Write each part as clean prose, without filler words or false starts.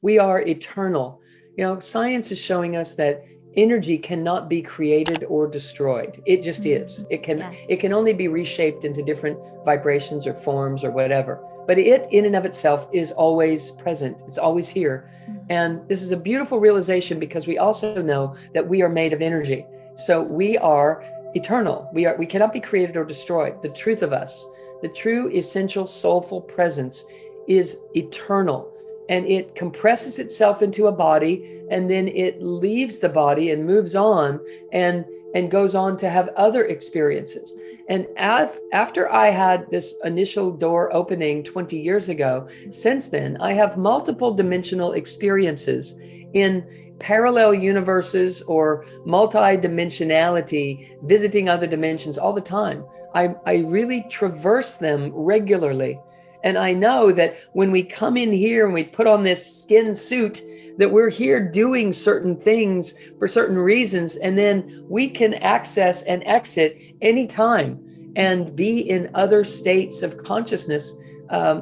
We are eternal. Science is showing us that energy cannot be created or destroyed. It just is. It can only be reshaped into different vibrations or forms or whatever. But it in and of itself is always present. It's always here. And this is a beautiful realization because we also know that we are made of energy. So we are eternal. We cannot be created or destroyed. The truth of us, the true essential soulful presence is eternal. And it compresses itself into a body, and then it leaves the body and moves on and goes on to have other experiences. And after I had this initial door opening 20 years ago, since then, I have multiple dimensional experiences in parallel universes or multi-dimensionality, visiting other dimensions all the time. I really traverse them regularly. And I know that when we come in here and we put on this skin suit, that we're here doing certain things for certain reasons, and then we can access and exit anytime and be in other states of consciousness,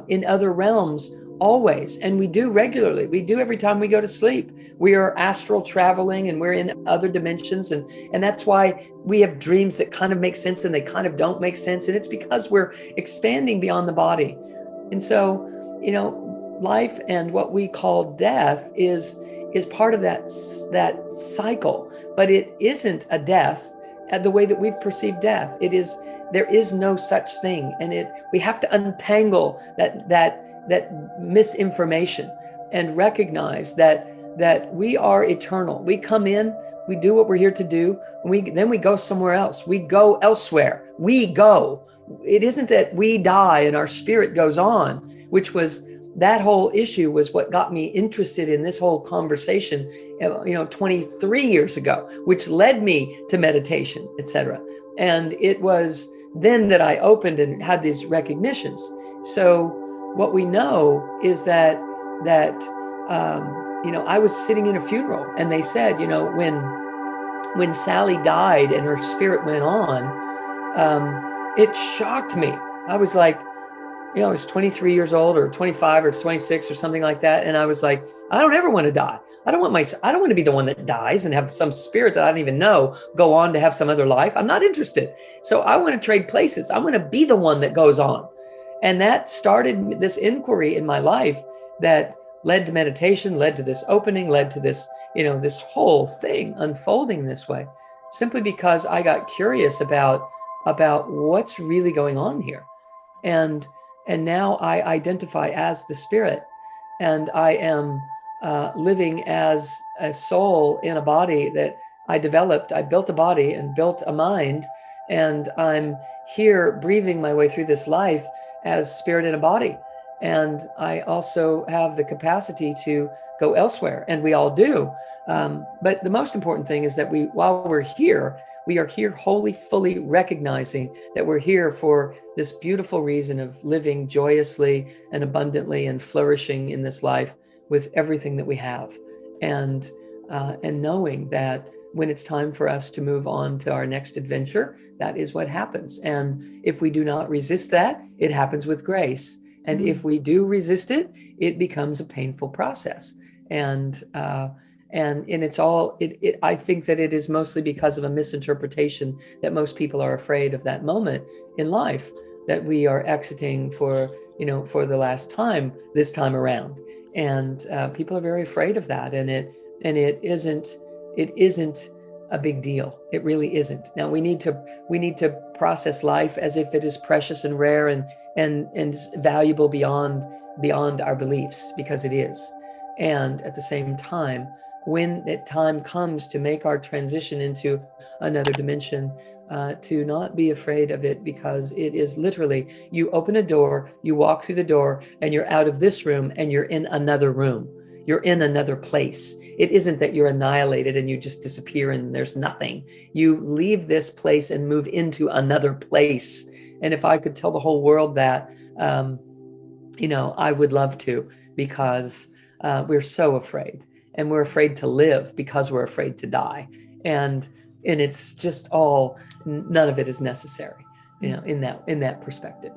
in other realms always. And we do regularly. We do every time we go to sleep. We are astral traveling and we're in other dimensions. And that's why we have dreams that kind of make sense and they kind of don't make sense. And it's because we're expanding beyond the body. And so, life and what we call death is part of that cycle, but it isn't a death at the way that we've perceived death. There is no such thing. And we have to untangle that misinformation and recognize that we are eternal. We come in, we do what we're here to do, and then we go somewhere else. We go elsewhere. We go. It isn't that we die and our spirit goes on, which was that whole issue was what got me interested in this whole conversation, 23 years ago, which led me to meditation, etc. And it was then that I opened and had these recognitions. So what we know is that I was sitting in a funeral and they said, when Sally died and her spirit went on, it shocked me. I was like, I was 23 years old or 25 or 26 or something like that. And I was like, I don't ever want to die. I don't want to be the one that dies and have some spirit that I don't even know go on to have some other life. I'm not interested. So I want to trade places. I want to be the one that goes on. And that started this inquiry in my life that led to meditation, led to this opening, led to this, this whole thing unfolding this way, simply because I got curious about what's really going on here. And now I identify as the spirit, and I am living as a soul in a body that I developed. I built a body and built a mind, and I'm here breathing my way through this life as spirit in a body. And I also have the capacity to go elsewhere, and we all do. But the most important thing is that while we're here, we are here wholly, fully recognizing that we're here for this beautiful reason of living joyously and abundantly and flourishing in this life with everything that we have. And knowing that when it's time for us to move on to our next adventure, that is what happens. And if we do not resist that, it happens with grace. And if we do resist it, it becomes a painful process. And it's all, I think that it is mostly because of a misinterpretation that most people are afraid of that moment in life that we are exiting for the last time, this time around. And people are very afraid of that. And it isn't a big deal. It really isn't. Now we need to process life as if it is precious and rare and valuable beyond our beliefs, because it is. And at the same time, when that time comes to make our transition into another dimension, to not be afraid of it, because it is literally, you open a door, you walk through the door, and you're out of this room and you're in another room. You're in another place. It isn't that you're annihilated and you just disappear and there's nothing. You leave this place and move into another place. And if I could tell the whole world that, I would love to, because we're so afraid. And we're afraid to live because we're afraid to die. And it's just all, none of it is necessary, in that perspective.